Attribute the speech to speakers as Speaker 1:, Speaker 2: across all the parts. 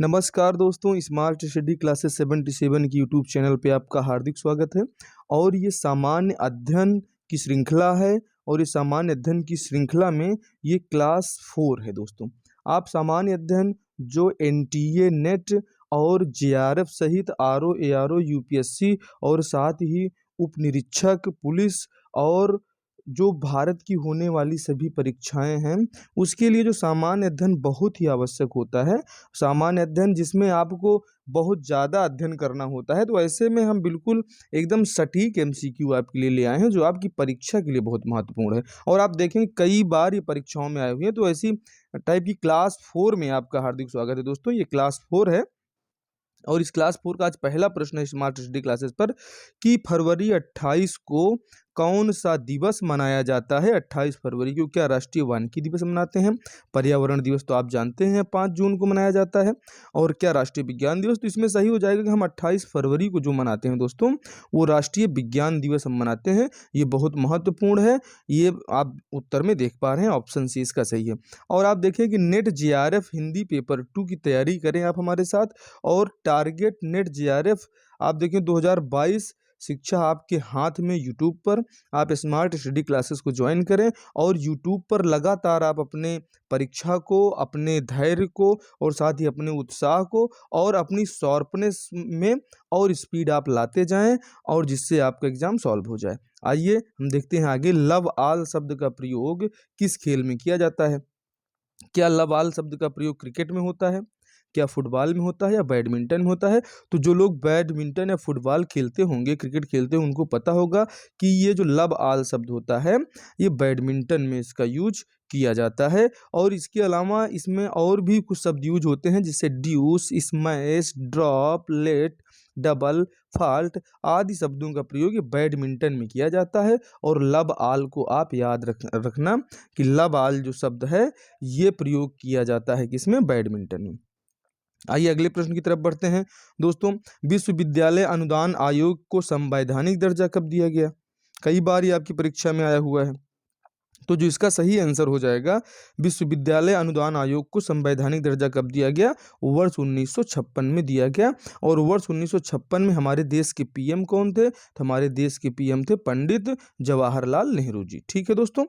Speaker 1: नमस्कार दोस्तों, smart study classes 77 की यूट्यूब चैनल पे आपका हार्दिक स्वागत है। और ये सामान्य अध्ययन की श्रृंखला है और ये सामान्य अध्ययन की श्रृंखला में ये क्लास 4 है दोस्तों। आप सामान्य अध्ययन जो एनटीए नेट और जेआरएफ सहित आरओ एआरओ यूपीएससी और साथ ही उप निरीक्षक पुलिस और जो भारत की होने वाली सभी परीक्षाएं हैं उसके लिए जो सामान्य अध्ययन बहुत ही आवश्यक होता है। सामान्य अध्ययन जिसमें आपको बहुत ज़्यादा अध्ययन करना होता है, तो ऐसे में हम बिल्कुल एकदम सटीक एमसीक्यू आपके लिए ले आए हैं जो आपकी परीक्षा के लिए बहुत महत्वपूर्ण है। और आप देखेंगे कई बार ये परीक्षाओं में आए हुए हैं, तो ऐसी टाइप की क्लास 4 में आपका हार्दिक स्वागत है दोस्तों। ये क्लास 4 है और इस क्लास 4 का आज पहला प्रश्न है स्मार्ट स्टडी क्लासेस पर कि फरवरी 28 को कौन सा दिवस मनाया जाता है। 28 फरवरी को क्या राष्ट्रीय वानिकी दिवस मनाते हैं? पर्यावरण दिवस तो आप जानते हैं 5 जून को मनाया जाता है। और क्या राष्ट्रीय विज्ञान दिवस? तो इसमें सही हो जाएगा कि हम 28 फरवरी को जो मनाते हैं दोस्तों वो राष्ट्रीय विज्ञान दिवस हम मनाते हैं। ये बहुत महत्वपूर्ण है, ये आप उत्तर में देख पा रहे हैं, ऑप्शन सी इसका सही है। और आप देखिए कि नेट जेआरएफ हिंदी पेपर 2 की तैयारी करें आप हमारे साथ। और टारगेट नेट जेआरएफ आप देखें 2022 शिक्षा आपके हाथ में यूट्यूब पर। आप स्मार्ट स्टडी क्लासेस को ज्वाइन करें और यूट्यूब पर लगातार आप अपने परीक्षा को, अपने धैर्य को और साथ ही अपने उत्साह को और अपनी शार्पनेस में और स्पीड आप लाते जाएं और जिससे आपका एग्जाम सॉल्व हो जाए। आइए हम देखते हैं आगे। लव आल शब्द का प्रयोग किस खेल में किया जाता है? क्या लव आल शब्द का प्रयोग क्रिकेट में होता है, क्या फुटबॉल में होता है या बैडमिंटन में होता है? तो जो लोग बैडमिंटन या फुटबॉल खेलते होंगे, क्रिकेट खेलते होंगे, उनको पता होगा कि ये जो लव आल शब्द होता है ये बैडमिंटन में इसका यूज किया जाता है। और इसके अलावा इसमें और भी कुछ शब्द यूज होते हैं जिससे deuce, smash, drop, let, double, fault आदि शब्दों का प्रयोग ये बैडमिंटन में किया जाता है। और लव आल को आप याद रखना कि लव आल जो शब्द है ये प्रयोग किया जाता है किसमें? बैडमिंटन में। आइए अगले प्रश्न की तरफ बढ़ते हैं दोस्तों। विश्वविद्यालय अनुदान आयोग को संवैधानिक दर्जा कब दिया गया? कई बार ये आपकी परीक्षा में आया हुआ है। तो जो इसका सही आंसर हो जाएगा, विश्वविद्यालय अनुदान आयोग को संवैधानिक दर्जा कब दिया गया? वर्ष 1956 में दिया गया। और वर्ष 1956 में हमारे देश के पीएम कौन थे? तो हमारे देश के पीएम थे पंडित जवाहरलाल नेहरू जी। ठीक है दोस्तों,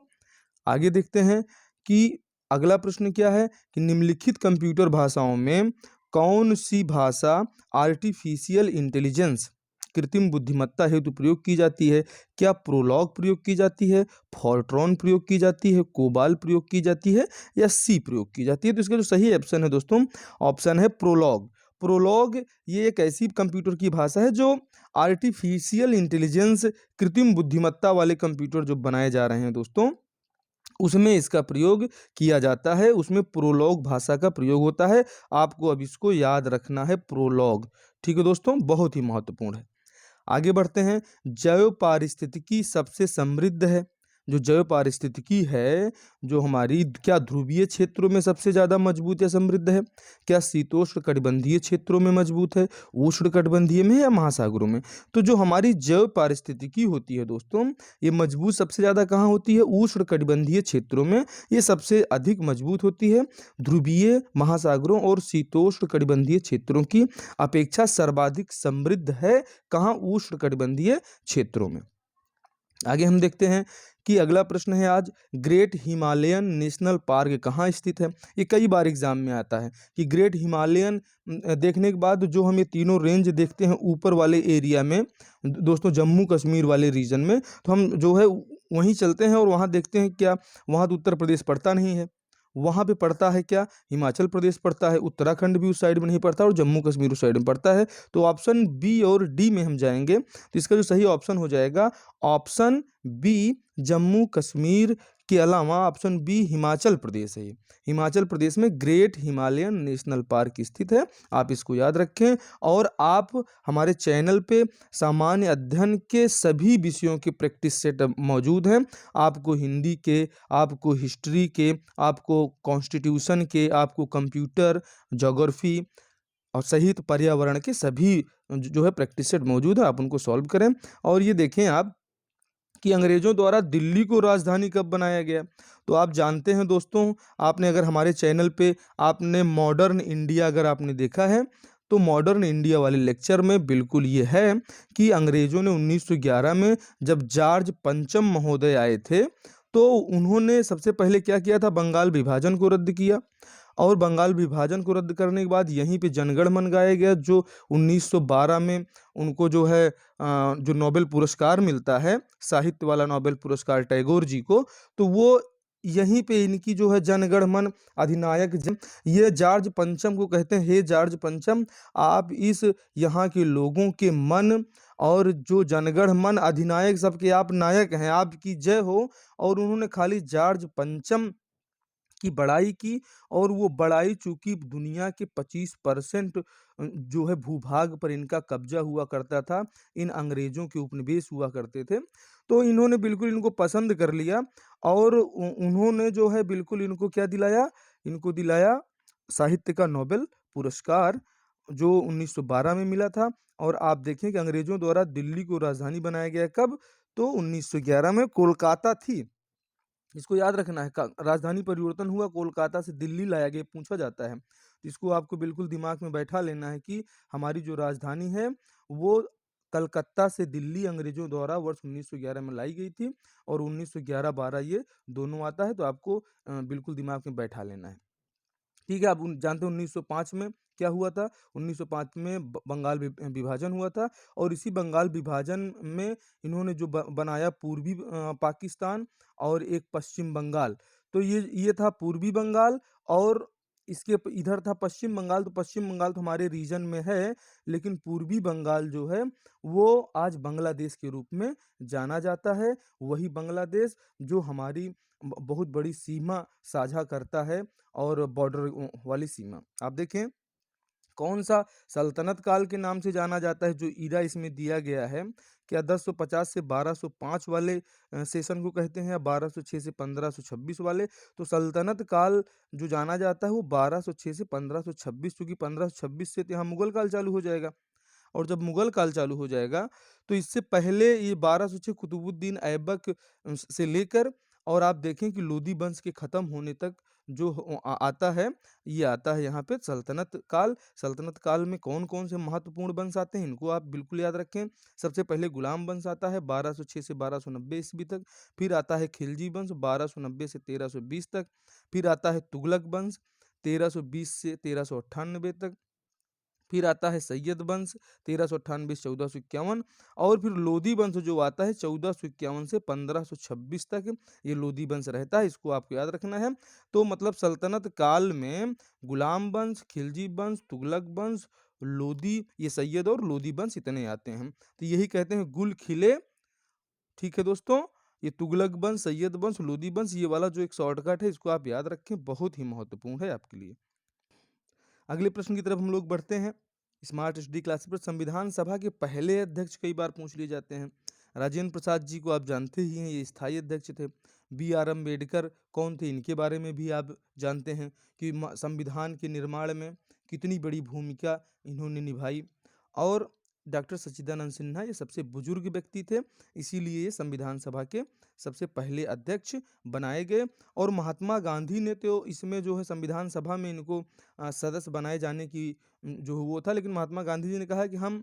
Speaker 1: आगे देखते हैं कि अगला प्रश्न क्या है कि निम्नलिखित कंप्यूटर भाषाओं में कौन सी भाषा आर्टिफिशियल इंटेलिजेंस कृत्रिम बुद्धिमत्ता हेतु प्रयोग की जाती है? क्या प्रोलॉग प्रयोग की जाती है, फॉर्ट्रॉन प्रयोग की जाती है, कोबाल प्रयोग की जाती है या सी प्रयोग की जाती है? तो इसका जो सही ऑप्शन है दोस्तों, ऑप्शन है प्रोलॉग। प्रोलॉग ये एक ऐसी कंप्यूटर की भाषा है जो आर्टिफिशियल इंटेलिजेंस कृत्रिम बुद्धिमत्ता वाले कंप्यूटर जो बनाए जा रहे हैं दोस्तों उसमें इसका प्रयोग किया जाता है, उसमें प्रोलॉग भाषा का प्रयोग होता है। आपको अब इसको याद रखना है, प्रोलॉग। ठीक है दोस्तों, बहुत ही महत्वपूर्ण है। आगे बढ़ते हैं। जैव पारिस्थितिकी सबसे समृद्ध है। जो जैव पारिस्थितिकी है जो हमारी, क्या ध्रुवीय क्षेत्रों में सबसे ज़्यादा मजबूत या समृद्ध है? क्या शीतोष्ण कटिबंधीय क्षेत्रों में मजबूत है, उष्ण कटिबंधीय में या महासागरों में? तो जो हमारी जैव पारिस्थितिकी होती है दोस्तों ये मजबूत सबसे ज़्यादा कहाँ होती है? उष्ण कटिबंधीय क्षेत्रों में ये सबसे अधिक मजबूत होती है। ध्रुवीय, महासागरों और शीतोष्ण कटिबंधीय क्षेत्रों की अपेक्षा सर्वाधिक समृद्ध है कहाँ? उष्ण कटिबंधीय क्षेत्रों में। आगे हम देखते हैं कि अगला प्रश्न है आज, ग्रेट हिमालयन नेशनल पार्क कहाँ स्थित है? ये कई बार एग्जाम में आता है कि ग्रेट हिमालयन देखने के बाद जो हम ये तीनों रेंज देखते हैं ऊपर वाले एरिया में दोस्तों, जम्मू कश्मीर वाले रीजन में, तो हम जो है वहीं चलते हैं और वहाँ देखते हैं क्या वहाँ तो उत्तर प्रदेश पड़ता नहीं है, वहाँ पे पड़ता है क्या? हिमाचल प्रदेश पड़ता है, उत्तराखंड भी उस साइड में नहीं पड़ता और जम्मू कश्मीर उस साइड में पड़ता है। तो ऑप्शन बी और डी में हम जाएंगे, तो इसका जो सही ऑप्शन हो जाएगा ऑप्शन बी, जम्मू कश्मीर के अलावा ऑप्शन बी हिमाचल प्रदेश है। हिमाचल प्रदेश में ग्रेट हिमालयन नेशनल पार्क स्थित है, आप इसको याद रखें। और आप हमारे चैनल पे सामान्य अध्ययन के सभी विषयों के प्रैक्टिस सेट मौजूद हैं। आपको हिंदी के, आपको हिस्ट्री के, आपको कॉन्स्टिट्यूशन के, आपको कंप्यूटर, ज्योग्राफी और सहित पर्यावरण के सभी जो है प्रैक्टिस सेट मौजूद है, आप उनको सॉल्व करें। और ये देखें आप कि अंग्रेजों द्वारा दिल्ली को राजधानी कब बनाया गया। तो आप जानते हैं दोस्तों, आपने अगर हमारे चैनल पे आपने मॉडर्न इंडिया अगर आपने देखा है, तो मॉडर्न इंडिया वाले लेक्चर में बिल्कुल ये है कि अंग्रेजों ने 1911 में जब जॉर्ज पंचम महोदय आए थे, तो उन्होंने सबसे पहले क्या किया था, बंगाल विभाजन को रद्द किया। और बंगाल विभाजन को रद्द करने के बाद यहीं पे जनगण मन गाया गया, जो 1912 में उनको जो है जो नोबेल पुरस्कार मिलता है, साहित्य वाला नोबेल पुरस्कार टैगोर जी को, तो वो यहीं पे इनकी जो है जनगण मन अधिनायक ये जॉर्ज पंचम को कहते हैं, हे जॉर्ज पंचम, आप इस यहाँ के लोगों के मन और जो जनगण मन अधिनायक सबके आप नायक हैं, आपकी जय हो। और उन्होंने खाली जॉर्ज पंचम की बड़ाई की, और वो बड़ाई चूंकि दुनिया के 25% जो है भूभाग पर इनका कब्जा हुआ करता था, इन अंग्रेजों के उपनिवेश हुआ करते थे, तो इन्होंने बिल्कुल इनको पसंद कर लिया। और उन्होंने जो है बिल्कुल इनको क्या दिलाया, इनको दिलाया साहित्य का नोबेल पुरस्कार, जो 1912 में मिला था। और आप देखें कि अंग्रेजों द्वारा दिल्ली को राजधानी बनाया गया कब, तो 1911 में कोलकाता थी, इसको याद रखना है। राजधानी परिवर्तन हुआ, कोलकाता से दिल्ली लाया गया, पूछा जाता है, तो इसको आपको बिल्कुल दिमाग में बैठा लेना है कि हमारी जो राजधानी है वो कलकत्ता से दिल्ली अंग्रेजों द्वारा वर्ष 1911 में लाई गई थी, और 1911-12 ये दोनों आता है, तो आपको बिल्कुल दिमाग में बैठा लेना है। ठीक है, आप जानते हैं 1905 में क्या हुआ था। 1905 में बंगाल विभाजन हुआ था, और इसी बंगाल विभाजन में इन्होंने जो बनाया पूर्वी पाकिस्तान और एक पश्चिम बंगाल। तो ये था पूर्वी बंगाल, और इसके इधर था पश्चिम बंगाल। तो पश्चिम बंगाल तो हमारे रीजन में है, लेकिन पूर्वी बंगाल जो है वो आज बांग्लादेश के रूप में जाना जाता है। वही बांग्लादेश जो हमारी बहुत बड़ी सीमा साझा करता है, और बॉर्डर वाली सीमा। आप देखें कौन सा सल्तनत काल के नाम से जाना जाता है, जो ईरा इसमें दिया गया है, क्या 1050 से 1205 वाले सेशन को कहते हैं, या 1206 से 1526 वाले। तो सल्तनत काल जो जाना जाता है वो 1206 से 1526, क्योंकि 1526 से तो यहाँ मुगल काल चालू हो जाएगा, और जब मुगल काल चालू हो जाएगा तो इससे पहले ये 1206 कुतुबुद्दीन ऐबक से लेकर, और आप देखें कि लोदी वंश के खत्म होने तक जो आता है, ये आता है यहाँ पे सल्तनत काल। सल्तनत काल में कौन कौन से महत्वपूर्ण वंश आते हैं, इनको आप बिल्कुल याद रखें। सबसे पहले गुलाम वंश आता है 1206 से 1290 ईस्वी तक। फिर आता है खिलजी वंश 1290 से 1320 तक। फिर आता है तुगलक वंश 1320 से 1398 तक। फिर आता है सैयद वंश 1398 से 1451। और फिर लोदी वंश जो आता है 1451 से 1526 तक ये लोदी वंश रहता है, इसको आपको याद रखना है। तो मतलब सल्तनत काल में गुलाम वंश, खिलजी वंश, तुगलक वंश, लोदी, ये सैयद और लोदी वंश इतने आते हैं, तो यही कहते हैं गुल खिले। ठीक है दोस्तों, ये तुगलक वंश, सैयद वंश, लोदी वंश, ये वाला जो एक शॉर्टकट है इसको आप याद रखें, बहुत ही महत्वपूर्ण है आपके लिए। अगले प्रश्न की तरफ हम लोग बढ़ते हैं। स्मार्ट स्टडी क्लासेस पर संविधान सभा के पहले अध्यक्ष कई बार पूछ लिए जाते हैं। राजेंद्र प्रसाद जी को आप जानते ही हैं, ये स्थायी अध्यक्ष थे। बी आर अम्बेडकर कौन थे, इनके बारे में भी आप जानते हैं कि संविधान के निर्माण में कितनी बड़ी भूमिका इन्होंने निभाई। और डॉक्टर सच्चिदानंद सिन्हा ये सबसे बुजुर्ग व्यक्ति थे, इसीलिए ये संविधान सभा के सबसे पहले अध्यक्ष बनाए गए। और महात्मा गांधी ने तो इसमें जो है संविधान सभा में इनको सदस्य बनाए जाने की जो वो था, लेकिन महात्मा गांधी जी ने कहा कि हम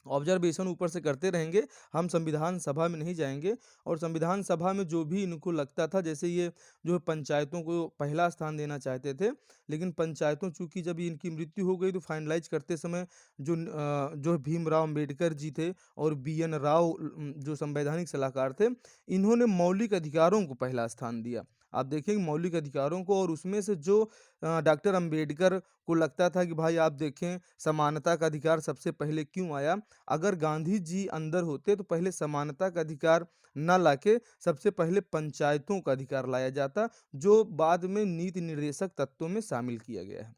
Speaker 1: ऑब्जर्वेशन ऊपर से करते रहेंगे, हम संविधान सभा में नहीं जाएंगे। और संविधान सभा में जो भी इनको लगता था, जैसे ये जो है पंचायतों को पहला स्थान देना चाहते थे, लेकिन पंचायतों चूंकि जब इनकी मृत्यु हो गई तो फाइनलाइज करते समय जो भीमराव अम्बेडकर जी थे और बी एन राव जो संवैधानिक सलाहकार थे, इन्होंने मौलिक अधिकारों को पहला स्थान दिया। आप देखेंगे मौलिक अधिकारों को, और उसमें से जो डॉक्टर अम्बेडकर को लगता था कि भाई आप देखें समानता का अधिकार सबसे पहले क्यों आया, अगर गांधी जी अंदर होते तो पहले समानता का अधिकार न लाके सबसे पहले पंचायतों का अधिकार लाया जाता, जो बाद में नीति निर्देशक तत्वों में शामिल किया गया है।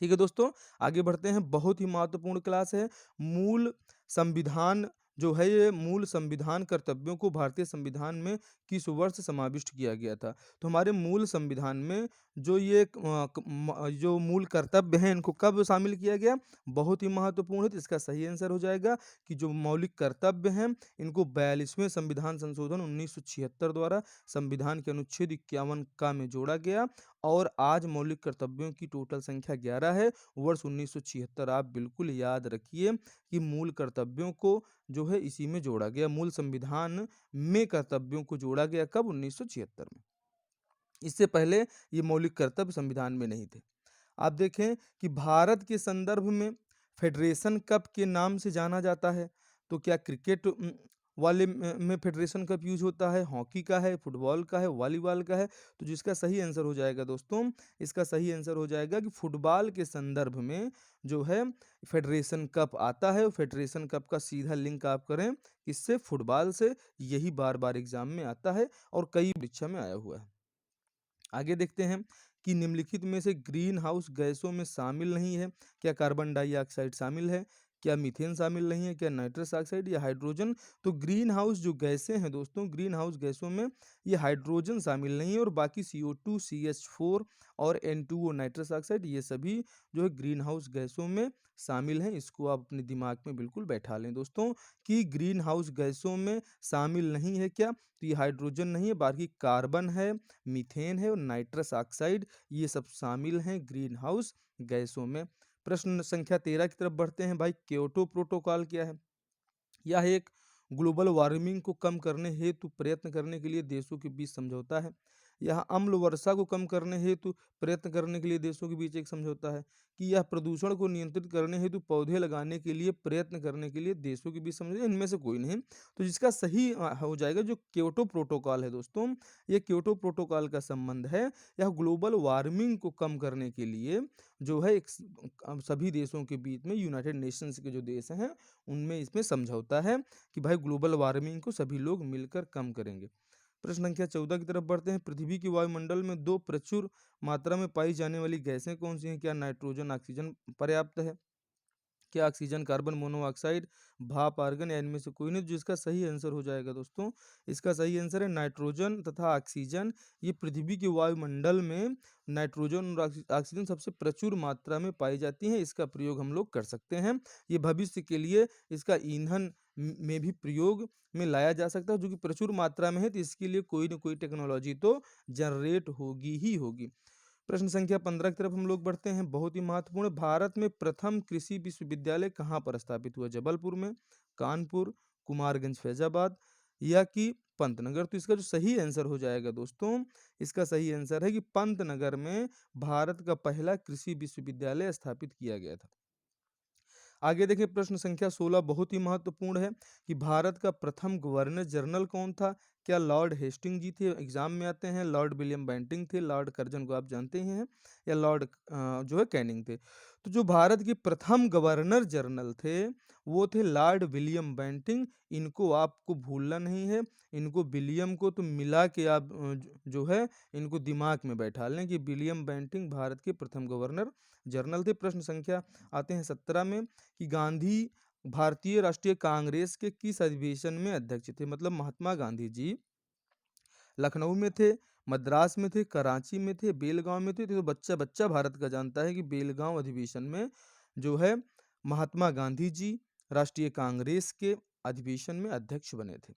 Speaker 1: ठीक है दोस्तों, आगे बढ़ते हैं। बहुत ही महत्वपूर्ण क्लास है। मूल संविधान जो है ये मूल संविधान कर्तव्यों को भारतीय संविधान में किस वर्ष समाविष्ट किया गया था? तो हमारे मूल संविधान में जो ये जो मूल कर्तव्य हैं इनको कब शामिल किया गया? बहुत ही महत्वपूर्ण है, तो इसका सही आंसर हो जाएगा कि जो मौलिक कर्तव्य हैं इनको 42वें संविधान संशोधन 1976 द्वारा संविधान के अनुच्छेद 51 का में जोड़ा गया और आज मौलिक कर्तव्यों की टोटल संख्या 11 है। वर्ष 1976 आप बिल्कुल याद रखिए कि मूल कर्तव्यों को जो है इसी में जोड़ा गया। मूल संविधान में कर्तव्यों को जोड़ा गया कब? 1976 में। इससे पहले ये मौलिक कर्तव्य संविधान में नहीं थे। आप देखें कि भारत के संदर्भ में फेडरेशन कप के नाम से जाना जाता है, तो क्या क्रिकेट वाले में फेडरेशन कप यूज होता है, हॉकी का है, फुटबॉल का है, वॉलीबॉल का है? तो जिसका सही आंसर हो जाएगा दोस्तों, इसका सही आंसर हो जाएगा कि फुटबॉल के संदर्भ में जो है फेडरेशन कप आता है। फेडरेशन कप का सीधा लिंक आप करें किससे? फुटबॉल से। यही बार बार एग्जाम में आता है और कई परीक्षा में आया हुआ है। आगे देखते हैं कि निम्नलिखित में से ग्रीन हाउस गैसों में शामिल नहीं है। क्या कार्बन डाइऑक्साइड शामिल है? क्या मीथेन शामिल नहीं है? क्या नाइट्रस ऑक्साइड या हाइड्रोजन? तो ग्रीन हाउस जो गैसें हैं दोस्तों, ग्रीन हाउस गैसों में ये हाइड्रोजन शामिल नहीं है और बाकी CO2, CH4 और N2O नाइट्रस ऑक्साइड ये सभी जो है ग्रीन हाउस गैसों में शामिल हैं। इसको आप अपने दिमाग में बिल्कुल बैठा लें दोस्तों कि ग्रीन हाउस गैसों में शामिल नहीं है क्या? तो ये हाइड्रोजन नहीं है, बाकी कार्बन है, मीथेन है और नाइट्रस ऑक्साइड ये सब शामिल हैं ग्रीन हाउस गैसों में। प्रश्न संख्या 13 की तरफ बढ़ते हैं भाई। क्योटो प्रोटोकॉल क्या है? यह एक ग्लोबल वार्मिंग को कम करने हेतु प्रयत्न करने के लिए देशों के बीच समझौता है। यह अम्ल वर्षा को कम करने हेतु प्रयत्न करने के लिए देशों के बीच एक समझौता है कि यह प्रदूषण को नियंत्रित करने हेतु पौधे लगाने के लिए प्रयत्न करने के लिए देशों के बीच समझौता। इनमें से कोई नहीं। तो जिसका सही हो जाएगा जो क्योटो प्रोटोकॉल है दोस्तों, ये क्योटो प्रोटोकॉल का संबंध है। यह ग्लोबल वार्मिंग को कम करने के लिए जो है एक सभी देशों के बीच में यूनाइटेड नेशंस के जो देश हैं उनमें इसमें समझौता है कि भाई ग्लोबल वार्मिंग को सभी लोग मिलकर कम करेंगे। प्रश्न संख्या 14 की तरफ बढ़ते हैं। पृथ्वी के वायुमंडल में दो प्रचुर मात्रा में पाई जाने वाली गैसें कौन सी हैं? क्या नाइट्रोजन ऑक्सीजन पर्याप्त है? क्या ऑक्सीजन, कार्बन मोनोऑक्साइड, भाप आर्गन या इनमें से कोई नहीं? जिसका सही आंसर हो जाएगा दोस्तों, इसका सही आंसर है नाइट्रोजन तथा ऑक्सीजन। ये पृथ्वी के वायुमंडल में नाइट्रोजन और ऑक्सीजन सबसे प्रचुर मात्रा में पाई जाती हैं। इसका प्रयोग हम लोग कर सकते हैं। ये भविष्य के लिए इसका ईंधन में भी प्रयोग में लाया जा सकता है, जो कि प्रचुर मात्रा में है, तो इसके लिए कोई ना कोई टेक्नोलॉजी तो जनरेट होगी ही होगी। प्रश्न संख्या 15 की तरफ हम लोग बढ़ते हैं। बहुत ही महत्वपूर्ण, भारत में प्रथम कृषि विश्वविद्यालय कहाँ पर स्थापित हुआ? जबलपुर में, कानपुर, कुमारगंज फैजाबाद या कि पंतनगर? तो इसका जो सही आंसर हो जाएगा दोस्तों, इसका सही आंसर है कि पंतनगर में भारत का पहला कृषि विश्वविद्यालय स्थापित किया गया था। आगे देखिए प्रश्न संख्या 16 बहुत ही महत्वपूर्ण है कि भारत का प्रथम गवर्नर जनरल कौन था? क्या लॉर्ड हेस्टिंग जी थे? एग्जाम में आते हैं। लॉर्ड विलियम बेंटिंग थे? लॉर्ड कर्जन को आप जानते ही हैं। या लॉर्ड जो है कैनिंग थे? तो जो भारत के प्रथम गवर्नर जनरल थे वो थे लॉर्ड विलियम बेंटिंग। इनको आपको भूलना नहीं है। इनको विलियम को तो मिला के आप जो है इनको दिमाग में बैठा लें कि विलियम बेंटिंग भारत के प्रथम गवर्नर जनरल थे। प्रश्न संख्या आते हैं 17 में कि गांधी भारतीय राष्ट्रीय कांग्रेस के किस अधिवेशन में अध्यक्ष थे? मतलब महात्मा गांधी जी लखनऊ में थे, मद्रास में थे, कराची में थे, बेलगांव में थे। तो बच्चा बच्चा भारत का जानता है कि बेलगांव अधिवेशन में जो है महात्मा गांधी जी राष्ट्रीय कांग्रेस के अधिवेशन में अध्यक्ष बने थे।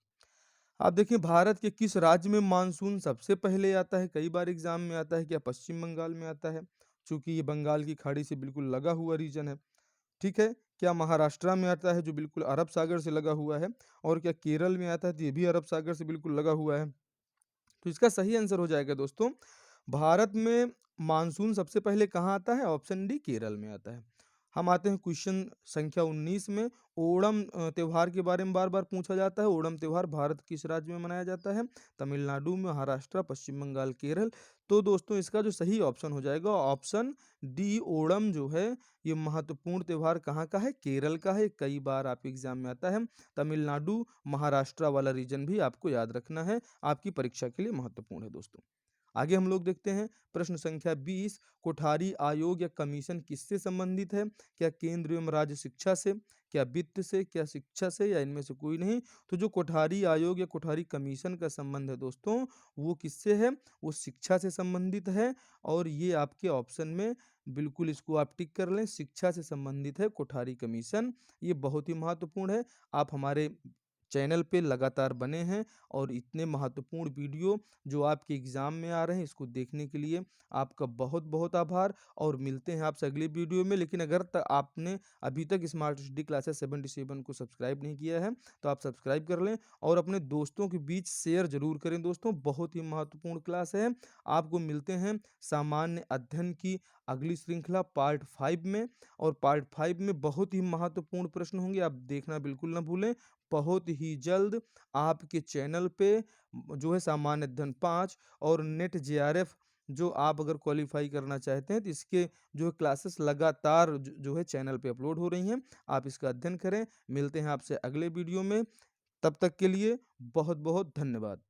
Speaker 1: आप देखिए भारत के किस राज्य में मानसून सबसे पहले आता है? कई बार एग्जाम में आता है। क्या पश्चिम बंगाल में आता है? चूंकि ये बंगाल की खाड़ी से बिल्कुल लगा हुआ रीजन है। ठीक है। क्या महाराष्ट्र में आता है जो बिल्कुल अरब सागर से लगा हुआ है? और क्या केरल में आता है तो ये भी अरब सागर से बिल्कुल लगा हुआ है। तो इसका सही आंसर हो जाएगा दोस्तों, भारत में मानसून सबसे पहले कहाँ आता है? ऑप्शन डी केरल में आता है। हम आते हैं क्वेश्चन संख्या 19 में। ओणम त्योहार के बारे में बार बार पूछा जाता है। ओणम त्योहार भारत किस राज्य में मनाया जाता है? तमिलनाडु, महाराष्ट्र, पश्चिम बंगाल, केरल? तो दोस्तों इसका जो सही ऑप्शन हो जाएगा ऑप्शन डी, ओणम जो है ये महत्वपूर्ण त्योहार कहाँ का है? केरल का है। कई बार आप एग्जाम में आता है। तमिलनाडु, महाराष्ट्र वाला रीजन भी आपको याद रखना है, आपकी परीक्षा के लिए महत्वपूर्ण है दोस्तों। आगे हम लोग देखते हैं प्रश्न संख्या 20, कोठारी आयोग या कमीशन किससे संबंधित है? क्या केंद्र एवं राज्य शिक्षा से, क्या वित्त से, क्या शिक्षा से, या इनमें से कोई नहीं? तो जो कोठारी आयोग या कोठारी कमीशन का संबंध है दोस्तों, वो किससे है? वो शिक्षा से संबंधित है। और ये आपके ऑप्शन में बिल्कुल इसको आप टिक कर लें, शिक्षा से संबंधित है कोठारी कमीशन। ये बहुत ही महत्वपूर्ण है। आप हमारे चैनल पे लगातार बने हैं और इतने महत्वपूर्ण वीडियो जो आपके एग्ज़ाम में आ रहे हैं, इसको देखने के लिए आपका बहुत-बहुत आभार। और मिलते हैं आपसे अगले वीडियो में। लेकिन अगर आपने अभी तक स्मार्ट स्टडी क्लासेस 77 को सब्सक्राइब नहीं किया है, तो आप सब्सक्राइब कर लें और अपने दोस्तों के बीच शेयर ज़रूर करें दोस्तों, बहुत ही महत्वपूर्ण क्लास है। आपको मिलते हैं सामान्य अध्ययन की अगली श्रृंखला पार्ट 5 में। और पार्ट 5 में बहुत ही महत्वपूर्ण प्रश्न होंगे, आप देखना बिल्कुल ना भूलें। बहुत ही जल्द आपके चैनल पे जो है सामान्य अध्ययन 5 और नेट जेआरएफ जो आप अगर क्वालीफाई करना चाहते हैं, तो इसके जो है क्लासेस लगातार जो है चैनल पे अपलोड हो रही हैं। आप इसका अध्ययन करें। मिलते हैं आपसे अगले वीडियो में। तब तक के लिए बहुत-बहुत धन्यवाद।